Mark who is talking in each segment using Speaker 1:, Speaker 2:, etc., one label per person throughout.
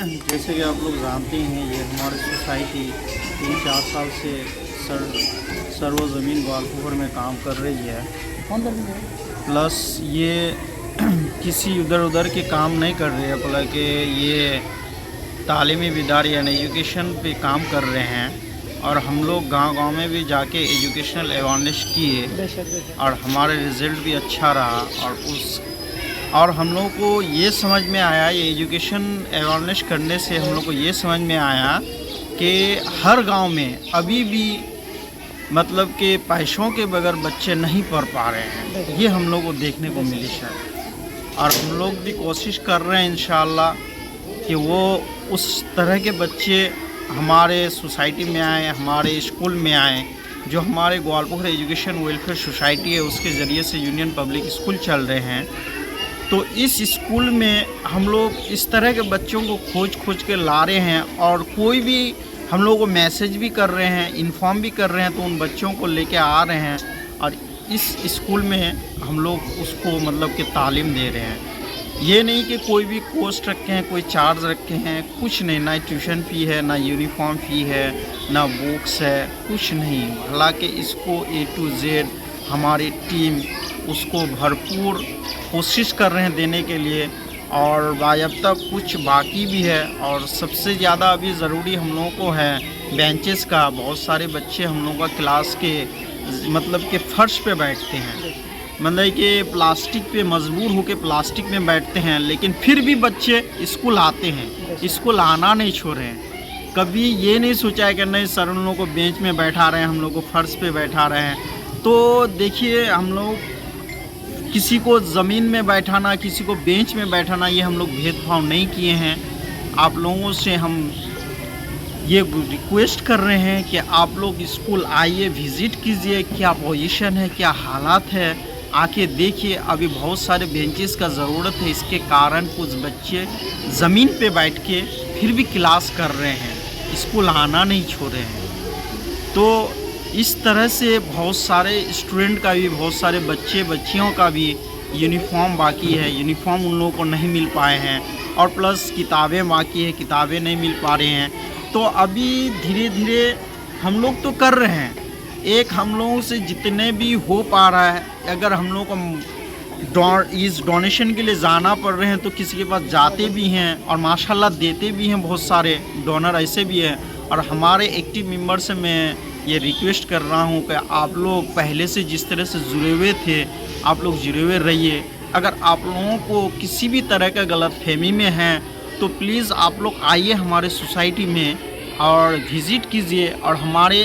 Speaker 1: जैसे कि आप लोग जानते हैं, ये हमारी सोसाइटी 3-4 साल से सर्व ज़मीन ग्वालपुर में काम कर रही है। प्लस ये किसी इधर उधर के काम नहीं कर रहे हैं, बल्कि ये तालीमी इदारे यानी एजुकेशन पे काम कर रहे हैं। और हम लोग गांव-गांव में भी जाके एजुकेशनल अवेयरनेस किए और हमारे रिज़ल्ट भी अच्छा रहा। और हम लोग को ये समझ में आया, ये एजुकेशन अवेयरनेस करने से हम लोग को ये समझ में आया कि हर गांव में अभी भी मतलब कि पैसों के बगैर बच्चे नहीं पढ़ पा रहे हैं। ये हम लोग को देखने को मिली सर। और हम लोग भी कोशिश कर रहे हैं इंशाअल्लाह कि वो उस तरह के बच्चे हमारे सोसाइटी में आए, हमारे स्कूल में आए। जो हमारे ग्वालपुर एजुकेशन वेलफेयर सोसाइटी है, उसके ज़रिए से यूनियन पब्लिक स्कूल चल रहे हैं। तो इस स्कूल में हम लोग इस तरह के बच्चों को खोज के ला रहे हैं और कोई भी हम लोग को मैसेज भी कर रहे हैं, इन्फॉर्म भी कर रहे हैं, तो उन बच्चों को लेके आ रहे हैं और इस स्कूल में हम लोग उसको मतलब कि तालीम दे रहे हैं। ये नहीं कि कोई भी कॉस्ट रखे हैं, कोई चार्ज रखे हैं, कुछ नहीं। ना ट्यूशन फ़ी है, ना यूनिफॉर्म फ़ी है, ना बुक्स है, कुछ नहीं। हालांकि इसको A to Z हमारी टीम उसको भरपूर कोशिश कर रहे हैं देने के लिए। और बाज़ाब्ता कुछ बाकी भी है। और सबसे ज़्यादा अभी ज़रूरी हम लोगों को है बेंचेस का। बहुत सारे बच्चे हम लोगों का क्लास के मतलब कि फ़र्श पे बैठते हैं, मतलब कि प्लास्टिक पे मजबूर होकर प्लास्टिक में बैठते हैं, लेकिन फिर भी बच्चे स्कूल आते हैं, स्कूल आना नहीं छोड़ रहे हैं। कभी ये नहीं सोचा है कि नहीं सर उन लोगों को बेंच में बैठा रहे हैं, हम लोग को फ़र्श पे बैठा रहे हैं। तो देखिए, हम लोग किसी को ज़मीन में बैठाना, किसी को बेंच में बैठाना, ये हम लोग भेदभाव नहीं किए हैं। आप लोगों से हम ये रिक्वेस्ट कर रहे हैं कि आप लोग स्कूल आइए, विज़िट कीजिए, क्या पोजीशन है, क्या हालात है, आके देखिए। अभी बहुत सारे बेंचेस का ज़रूरत है, इसके कारण कुछ बच्चे ज़मीन पे बैठ के फिर भी क्लास कर रहे हैं, स्कूल आना नहीं छोड़ रहे हैं। तो इस तरह से बहुत सारे स्टूडेंट का भी, बहुत सारे बच्चियों का भी यूनिफॉर्म बाकी है, यूनिफॉर्म उन लोगों को नहीं मिल पाए हैं। और प्लस किताबें बाकी है, किताबें नहीं मिल पा रही हैं। तो अभी धीरे धीरे हम लोग तो कर रहे हैं, एक हम लोगों से जितने भी हो पा रहा है। अगर हम लोग को इस डोनेशन के लिए जाना पड़ रहे हैं तो किसी के पास जाते भी हैं और माशाल्लाह देते भी हैं। बहुत सारे डोनर ऐसे भी हैं। और हमारे एक्टिव मेंबर से मैं ये रिक्वेस्ट कर रहा हूँ कि आप लोग पहले से जिस तरह से जुड़े हुए थे, आप लोग जुड़े हुए रहिए। अगर आप लोगों को किसी भी तरह का गलतफहमी में हैं तो प्लीज़ आप लोग आइए हमारे सोसाइटी में और विज़िट कीजिए और हमारे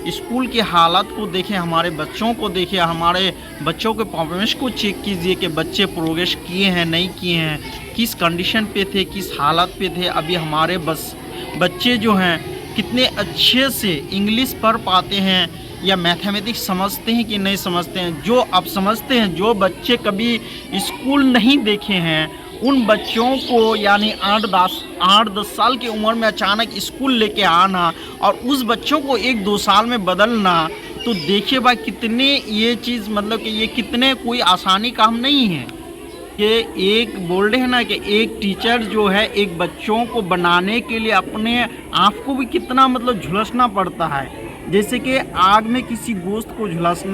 Speaker 1: स्कूल के हालात को देखें, हमारे बच्चों को देखें, हमारे बच्चों के परफॉर्मेंस को चेक कीजिए कि बच्चे प्रोग्रेस किए हैं नहीं किए हैं, किस कंडीशन पे थे, किस हालत पे थे। अभी हमारे बच्चे जो हैं कितने अच्छे से इंग्लिश पढ़ पाते हैं या मैथमेटिक्स समझते हैं कि नहीं समझते हैं। जो अब समझते हैं, जो बच्चे कभी स्कूल नहीं देखे हैं उन बच्चों को यानी 8-10 साल की उम्र में अचानक स्कूल लेके आना और उस बच्चों को 1-2 साल में बदलना, तो देखिए भाई कितने ये चीज़ मतलब कि ये कितने कोई आसानी काम नहीं है। कि एक बोल रहे हैं ना कि एक टीचर जो है एक बच्चों को बनाने के लिए अपने आप को भी कितना मतलब झुलसना पड़ता है। जैसे कि आग में किसी गोश्त को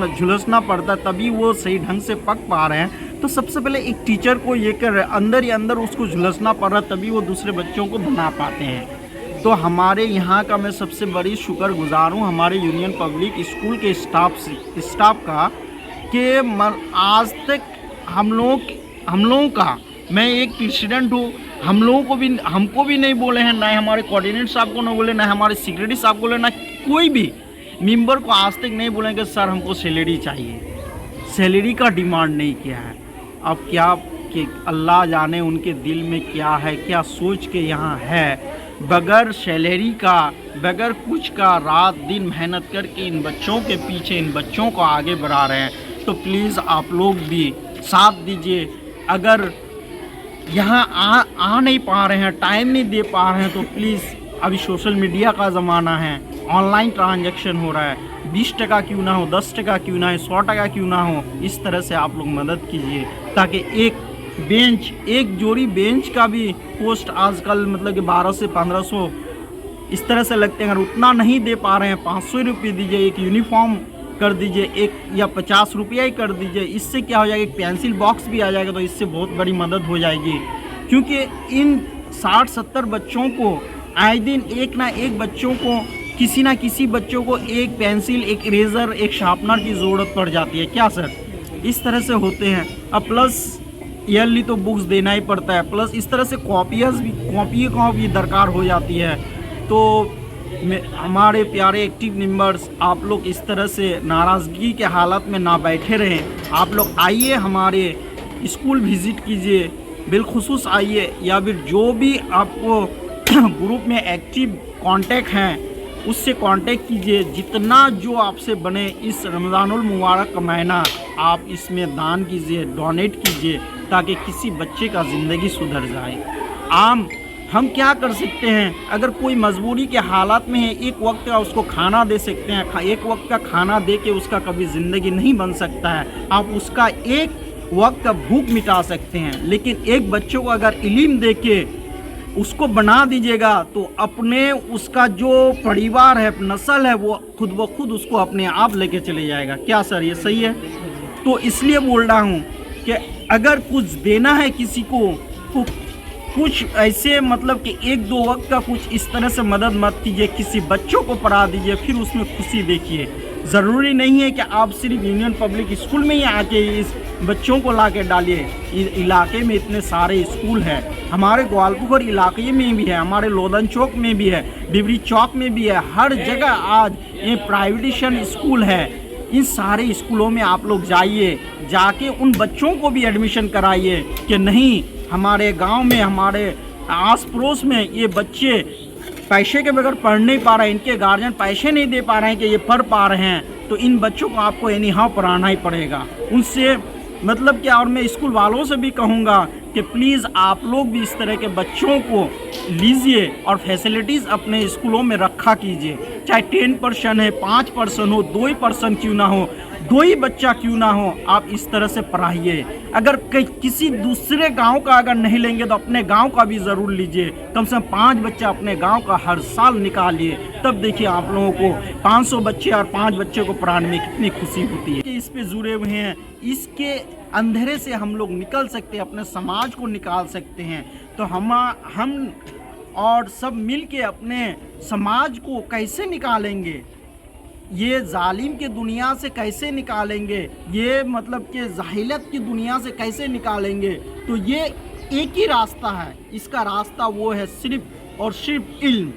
Speaker 1: झुलसना पड़ता है तभी वो सही ढंग से पक पा रहे हैं। तो सबसे पहले एक टीचर को ये कर अंदर ही अंदर उसको झुलसना पड़ रहा है तभी वो दूसरे बच्चों को बना पाते हैं। तो हमारे यहाँ का मैं सबसे बड़ी शुक्रगुजार हूँ हमारे यूनियन पब्लिक स्कूल के स्टाफ का कि आज तक हम लोगों का, मैं एक प्रेसिडेंट हूँ, हमको भी नहीं बोले हैं, ना हमारे कोऑर्डिनेटर साहब को नहीं बोले, ना हमारे सेक्रेटरी साहब को बोले, ना कोई भी मेंबर को आज तक नहीं बोलेंगे सर हमको सैलरी चाहिए। सैलरी का डिमांड नहीं किया है। अब क्या कि अल्लाह जाने उनके दिल में क्या है, क्या सोच के यहाँ है। बगैर सैलरी का, बगैर कुछ का रात दिन मेहनत करके इन बच्चों के पीछे, इन बच्चों को आगे बढ़ा रहे हैं। तो प्लीज़ आप लोग भी साथ दीजिए। अगर यहाँ आ नहीं पा रहे हैं, टाइम नहीं दे पा रहे हैं तो प्लीज़, अभी सोशल मीडिया का ज़माना है, ऑनलाइन ट्रांजैक्शन हो रहा है, 20 टका क्यों ना हो, 10 टका क्यों ना हो, 100 टका क्यों ना हो, इस तरह से आप लोग मदद कीजिए ताकि एक बेंच, एक जोड़ी बेंच का भी कॉस्ट आजकल मतलब कि 1200 से 1500 इस तरह से लगते हैं। अगर उतना नहीं दे पा रहे हैं 500 रुपये दीजिए, एक यूनिफॉर्म कर दीजिए, एक या 50 रुपया ही कर दीजिए। इससे क्या हो जाएगा, एक पेंसिल बॉक्स भी आ जाएगा, तो इससे बहुत बड़ी मदद हो जाएगी। क्योंकि इन 60-70 बच्चों को आए दिन एक ना एक बच्चों को किसी ना किसी बच्चों को एक पेंसिल, एक इरेज़र, एक शार्पनर की ज़रूरत पड़ जाती है। क्या सर, इस तरह से होते हैं। अब प्लस ईयरली तो बुक्स देना ही पड़ता है, प्लस इस तरह से कॉपी भी दरकार हो जाती है। तो हमारे प्यारे एक्टिव मेंबर्स, आप लोग इस तरह से नाराज़गी के हालत में ना बैठे रहें। आप लोग आइए, हमारे स्कूल विज़िट कीजिए, बिलखुसूस आइए, या फिर जो भी आपको ग्रुप में एक्टिव कांटेक्ट हैं उससे कांटेक्ट कीजिए। जितना जो आपसे बने इस रमज़ानुल मुबारक का महीना आप इसमें दान कीजिए, डोनेट कीजिए, ताकि किसी बच्चे का ज़िंदगी सुधर जाए। हम क्या कर सकते हैं, अगर कोई मजबूरी के हालात में है, एक वक्त का उसको खाना दे सकते हैं। एक वक्त का खाना दे के उसका कभी ज़िंदगी नहीं बन सकता है। आप उसका एक वक्त का भूख मिटा सकते हैं, लेकिन एक बच्चों को अगर इल्म दे के उसको बना दीजिएगा तो अपने उसका जो परिवार है, नस्ल है, वो खुद ब खुद उसको अपने आप लेके चले जाएगा। क्या सर, ये सही है? तो इसलिए बोल रहा हूँ कि अगर कुछ देना है किसी को तो कुछ ऐसे मतलब कि एक दो वक्त का कुछ इस तरह से मदद मत कीजिए, किसी बच्चों को पढ़ा दीजिए, फिर उसमें खुशी देखिए। ज़रूरी नहीं है कि आप सिर्फ यूनियन पब्लिक स्कूल में ही आके इस बच्चों को ला के डालिए। इलाके में इतने सारे स्कूल हैं, हमारे ग्वालपुर इलाके में भी है, हमारे लोधन चौक में भी है, डिबरी चौक में भी है, हर जगह आज ये प्राइवेटेशन स्कूल है। इन सारे स्कूलों में आप लोग जाइए, जाके उन बच्चों को भी एडमिशन कराइए कि नहीं, हमारे गांव में, हमारे आस पड़ोस में ये बच्चे पैसे के बगैर पढ़ नहीं पा रहे हैं, इनके गार्जियन पैसे नहीं दे पा रहे हैं कि ये पढ़ पा रहे हैं, तो इन बच्चों को आपको एनी हाउ पढ़ाना ही पड़ेगा। उनसे मतलब क्या, और मैं स्कूल वालों से भी कहूँगा कि प्लीज़ आप लोग भी इस तरह के बच्चों को लीजिए और फैसिलिटीज़ अपने स्कूलों में रखा कीजिए। चाहे 10% है, 5% हो, 2% क्यों ना हो, 2 ही बच्चा क्यों ना हो, आप इस तरह से पढ़ाइए। अगर किसी दूसरे गांव का अगर नहीं लेंगे तो अपने गांव का भी ज़रूर लीजिए। कम से कम 5 बच्चा अपने गांव का हर साल निकालिए, तब देखिए आप लोगों को 500 बच्चे और 5 बच्चे को पढ़ाने में कितनी खुशी होती है। इस पे जुड़े हुए हैं, इसके अंधेरे से हम लोग निकल सकते हैं, अपने समाज को निकाल सकते हैं। तो हम और सब मिल के अपने समाज को कैसे निकालेंगे, ये जालिम की दुनिया से कैसे निकालेंगे, ये मतलब कि जाहिलियत की दुनिया से कैसे निकालेंगे, तो ये एक ही रास्ता है। इसका रास्ता वो है सिर्फ और सिर्फ इल्म।